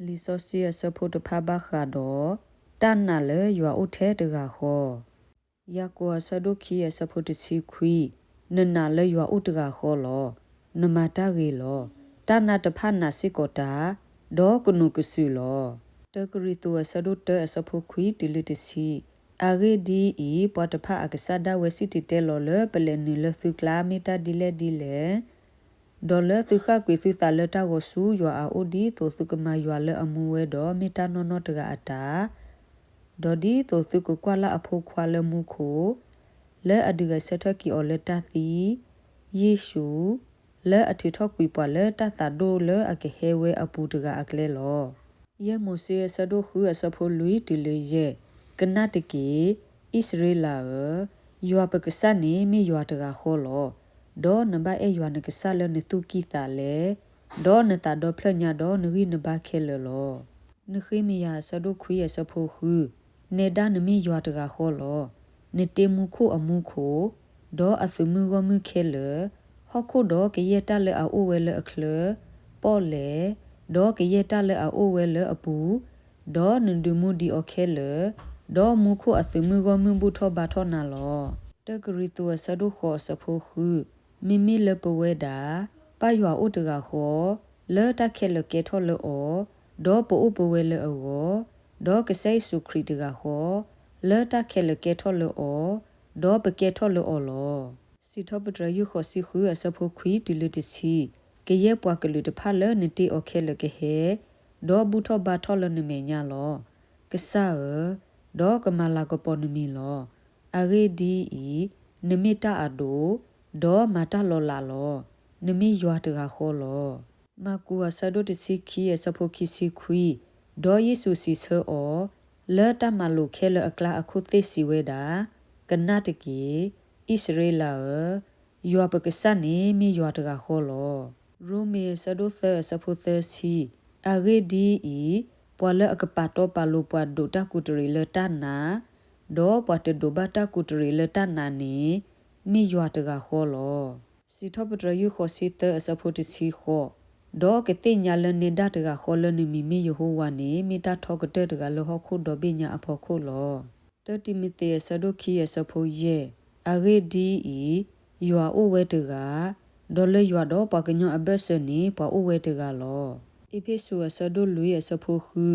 လီဆိုစီယစဖို့တဖာဘခါတော့တန်နာလေယွာဥထဲတကခောယာကောဆဒုခီယစဖို့တစီခွီနနာလေယွာဥတကခောလောနမတာရီလောတနာတဖနာစီကိုတာဒေါကနုကဆူလောတကရီတိုဆဒုတစဖို့ခွီတီလီတစီအာဂေဒီအီပတ်တဖအကဆဒဝစီတီတဲလောလပလနီလသုကလာမီတာဒီလေဒေါ်လာသူခကွေသူသလတာကိုဆူယွာအိုဒီတိုသူကမယွာလအမူဝဲတော့မီတာနောနောတကအတာဒေါ်ဒီတိုသူကကွာလာအဖို့ခွာလမှုခိုလဲအဒီကဆက်ထကီအော်လတာသီယေရှုလဲအထီထောက်ကွေပွာလဲတသဒိုလဲအကဟဲဝဲအပူတကအကလဲလောယေမိုစေဆဒိုခူအစဖိုလူတီလေယေကနတကီဣစရေလာယွာပကစနေမီယွာတကခေါ်လောဒေါ်နဘအေယွာနကဆလနတုကီတာလေဒေါ်နတာဒေါ်ဖလညာဒေါ်နဂီနဘခဲလလောနခိမီယာဆဒုခွေဆဖိုခူနေဒနမီယွာတကခေါ်လောနေတေမူခုအမှုခိုဒေါ်အစုမှုကမှုခဲလဟခုဒေါ်ကရတလေအိုဝဲလအခလပေါ်လေဒေါ်ကရတလေအိုဝဲလအပူဒေါ်နန္ဒမှုဒီအခဲလဒေါ်မူခုအစုမှုကမှုဘူးထောဘာထောနာလောတကရီတိုဆဒုခောဆဖိုခူမိမိလပဝဲတာပယွာဥတကခောလဲတခဲလကေထောလောဒေါ်ပိုဥပဝဲလောဒေါ်ကဆိစုခရီတကခောလဲတခဲလကေထောလောဒေါ်ပကေထောလောစီထောပတရယခောစီခူအစဖိုခွီတီလတစီကေယပွားကလူတဖလနတီโอเคလကေဟေဒေါ်ဘူထောဘာထောလနမေညာလောကဆာဒေါ်ကမလာကပေါ်နမီလောအဂေဒီဤနမီတာအဒိုဒေါ်မာတာလောလာလောနမီယွာတကခောလောမကူအဆဒိုတစီခီအစဖိုခီစီခွီဒေါ်ယေဆုစီဆောလဲတမလုခဲလအကလာအခုသိစီဝဲတာကနတကီဣစရေလာယွာပကစနေမီယွာတကခောလောရိုမေဆဒိုသစဖိုသစီအဂေဒီဤပွာလအကပတ်တော့ပါလိုပွာဒိုတကူတရီလတနာဒေါ်ပွာတဒိုဘတာကူတရီလတနာနီမီယွာတကခောလောစီထောပတရယခောစီတစဖိုတစီခောဒေါ်ကတိညာလနေဒတကခောလနီမီယဟိုဝါနေမီတာထောကတဲ့တကလဟခုဒေါ်ပညာအဖို့ခုလောတတိမီတေဆဒိုခီယစဖိုယေအဂေဒီဤယွာအိုဝဲတကဒေါ်လေယွာတော့ပကညောအဘဆနီပအိုဝဲတကလောအဖေဆူဆဒိုလူယစဖိုခူ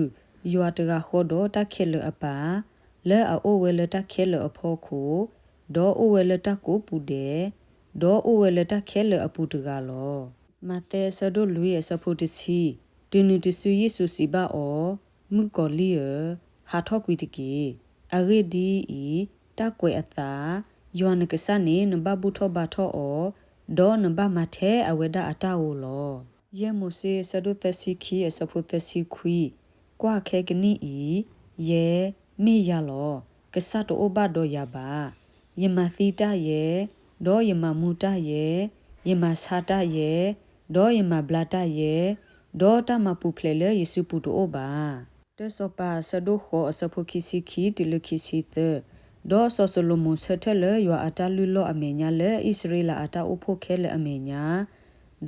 ယွာတကခောတော့တခဲလအပါလဲအိုဝဲလတခဲလအဖို့ခုဒေါ်အိုဝဲလတကိုပူတဲ့ဒေါ်အိုဝဲလတခဲလအပူတကလောမတဲဆဒိုလူယစဖိုတစီတင်းနူတဆူယေဆုစီဘာအောမူကောလီယဟာထောကွီတကီအဂေဒီဤတကွယ်အသာယွာနကစနေနဘဘူးထောဘာထောအောဒေါ်နဘမထဲအဝဒအတာဝလောယေမိုစေဆဒုသစီခီအစဖုသစီခွီကွာခဲကနီဤယေမေရလောကဆတ်တိုဘဒေါ်ရပါယမသီတယေဒေါ်ယမမူတယေယမစာတယေဒေါ်ယမဘလာတယေဒေါ်တမပူဖလေလေယေစုပူတိုဘာတဆပါဆဒုခောအစဖုခီစီခီတလခီစီသဒေါ်ဆောဆလိုမုဆထလေယောအတာလူလောအမေညာလေဣစရေလအတာဥဖို့ခဲလေအမေညာ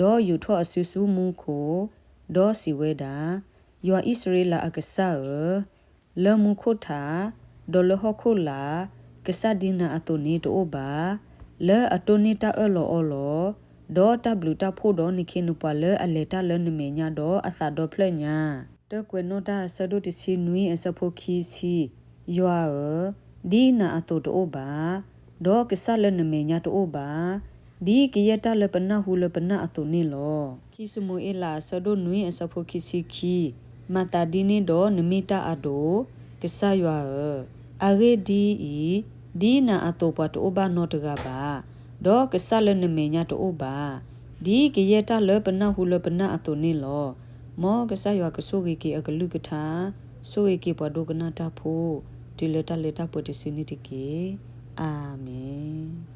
ဒေါ်ယူထောအဆူဆူမူခိုဒေါ်စီဝဲတာယောဣစရေလအကဆာလမှုခိုတာဒေါ်လဟခိုလာကဆဒိနာအတုနီတိုဘာလဲအတုနီတာအလောအလောဒေါ်တဘလူတာဖို့ဒေါ်နိခိနုပလေအလေတာလနမေညာဒေါ်အသာဒေါ်ဖလညာတကွေနောတာဆဒုတစီနွီအစဖိုခီစီယောဒီနာအတုတိုဘာဒေါ်ကဆလနမေညာတိုဘာဒီကရတလပနဟုလပနအတုနီလောခိစမူအလာဆဒုနွီအစဖိုခီစီခီမတာဒီနီဒေါ်နမီတာအဒိုကဆယောအဂေဒီဤဒီနာအတုပတိုဘာနောတကပါဒေါ်ကဆလနမေညာတိုဘာဒီကရတလပနဟုလပနအတုနီလောမောကဆယောကဆုဂီကီအကလူကထာဆိုဂီကီပဒုကနာတာဖိုဒီလတာပတစီနီတကေအာမင်